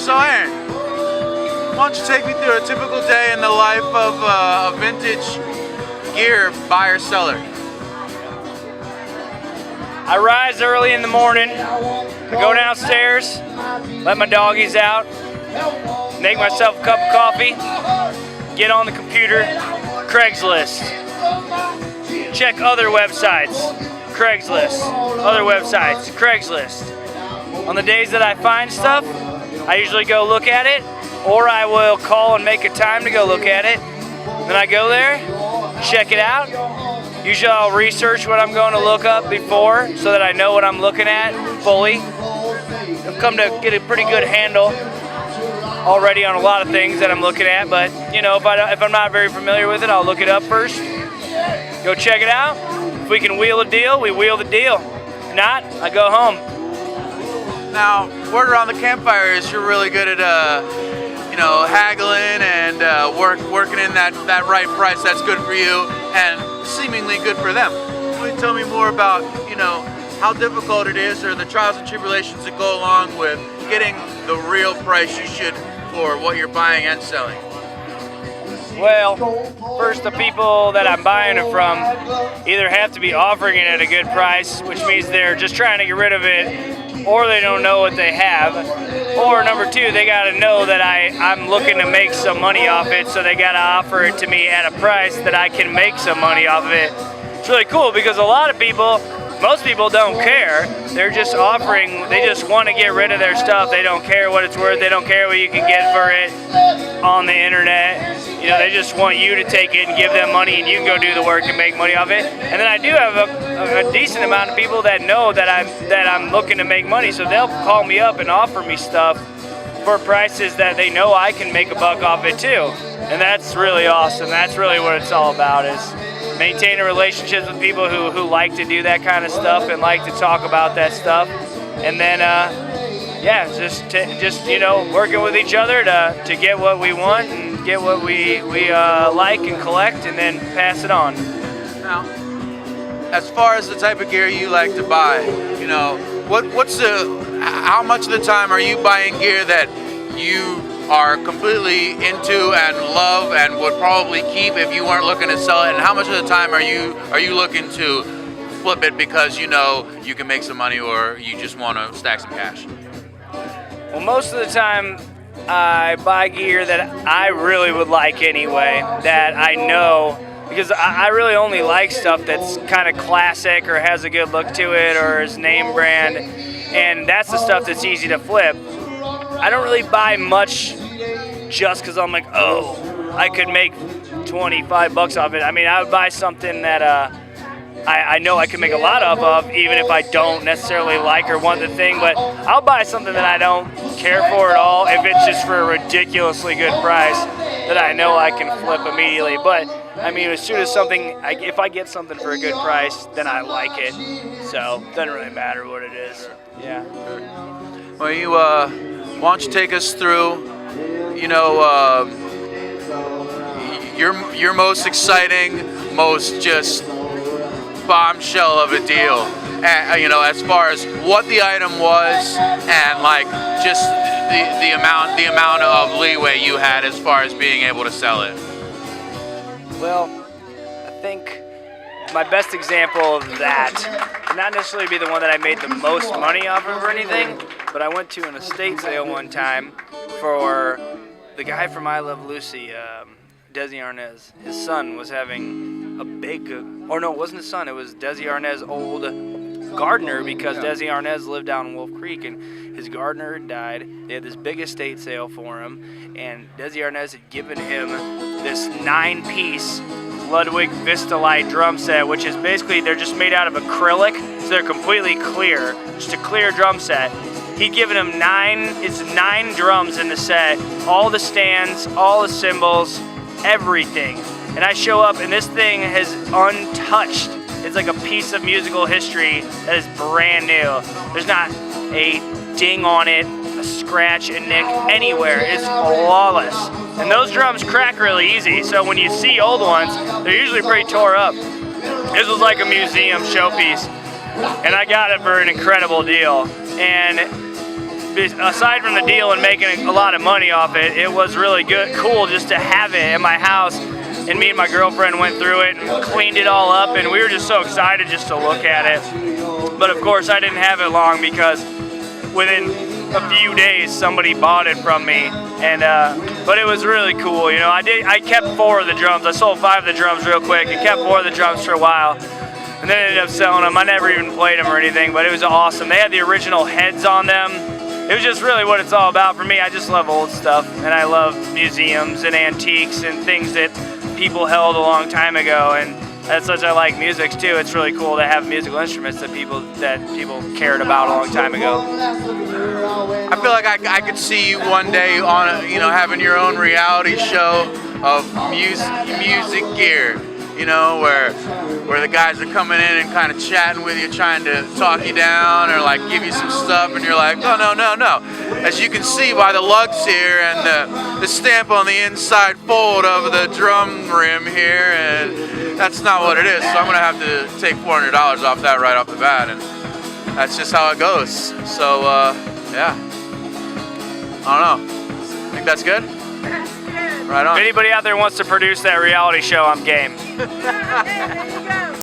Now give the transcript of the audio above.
So Aaron, why don't you take me through a typical day in the life of a vintage gear buyer seller? I rise early in the morning, I go downstairs, let my doggies out, make myself a cup of coffee, get on the computer, Craigslist, check other websites, Craigslist, other websites, Craigslist. On the days that I find stuff, I usually go look at it, or I will call and make a time to go look at it. Then I go there, check it out. Usually I'll research what I'm going to look up before so that I know what I'm looking at fully. I've come to get a pretty good handle already on a lot of things that I'm looking at, but you know, if I'm not very familiar with it, I'll look it up first. Go check it out. If we can wheel a deal, we wheel the deal. If not, I go home. Now, word around the campfire is you're really good at haggling and working in that right price that's good for you and seemingly good for them. Can you tell me more about, how difficult it is or the trials and tribulations that go along with getting the real price you should for what you're buying and selling? Well, first, the people that I'm buying it from either have to be offering it at a good price, which means they're just trying to get rid of it, or they don't know what they have, or number two, they got to know that I'm looking to make some money off it, so they got to offer it to me at a price that I can make some money off of it. It's really cool because most people don't care. They're just offering, they just want to get rid of their stuff. They don't care what it's worth. They don't care what you can get for it on the internet. They just want you to take it and give them money and you can go do the work and make money off it. And then I do have a decent amount of people that know that I'm looking to make money, so they'll call me up and offer me stuff for prices that they know I can make a buck off it too. And that's really awesome. That's really what it's all about, is maintaining relationships with people who like to do that kind of stuff and like to talk about that stuff. And then just working with each other to get what we want and get what we like and collect and then pass it on. Now, as far as the type of gear you like to buy, how much of the time are you buying gear that you are completely into and love and would probably keep if you weren't looking to sell it, and how much of the time are you looking to flip it because you can make some money or you just want to stack some cash? Well, most of the time I buy gear that I really would like anyway, that I know, because I really only like stuff that's kind of classic or has a good look to it or is name brand, and that's the stuff that's easy to flip. I don't really buy much just because I'm like, oh, I could make $25 off it. I mean, I would buy something that I know I can make a lot of, even if I don't necessarily like or want the thing, but I'll buy something that I don't care for at all if it's just for a ridiculously good price that I know I can flip immediately. But I mean, as soon as if I get something for a good price, then I like it. So it doesn't really matter what it is. Yeah. Well, why don't you take us through, your most exciting, most just bombshell of a deal, as far as what the item was and like just the amount of leeway you had as far as being able to sell it. Well, I think my best example of that would not necessarily be the one that I made the most money off of or anything, but I went to an estate sale one time for the guy from I Love Lucy, Desi Arnaz. His son was having a big, or no, it wasn't his son, it was Desi Arnaz's old gardener, because Desi Arnaz lived down in Wolf Creek and his gardener had died. They had this big estate sale for him, and Desi Arnaz had given him this 9-piece Ludwig Vistalite drum set, which is basically, they're just made out of acrylic, so they're completely clear, just a clear drum set. He'd given him 9 drums in the set, all the stands, all the cymbals, everything. And I show up and this thing is untouched. It's like a piece of musical history that is brand new. There's not a ding on it, a scratch, a nick, anywhere. It's flawless. And those drums crack really easy, so when you see old ones, they're usually pretty tore up. This was like a museum showpiece, and I got it for an incredible deal. And aside from the deal and making a lot of money off it, it was really cool just to have it in my house. And me and my girlfriend went through it and cleaned it all up, and we were just so excited just to look at it. But of course, I didn't have it long because within a few days somebody bought it from me. And but it was really cool. You know, I kept 4 of the drums. I sold 5 of the drums real quick and kept 4 of the drums for a while. And then ended up selling them. I never even played them or anything, but it was awesome. They had the original heads on them. It was just really what it's all about for me. I just love old stuff, and I love museums and antiques and things that people held a long time ago. And that's such I like music too. It's really cool to have musical instruments that people cared about a long time ago. I feel like I could see you one day on having your own reality show of music gear. You know, where the guys are coming in and kind of chatting with you, trying to talk you down or like give you some stuff, and you're like, oh no. As you can see by the lugs here and the stamp on the inside fold of the drum rim here, and that's not what it is. So I'm gonna have to take $400 off that right off the bat, and that's just how it goes. So yeah, I don't know. Think that's good? Right on. If anybody out there wants to produce that reality show, I'm game.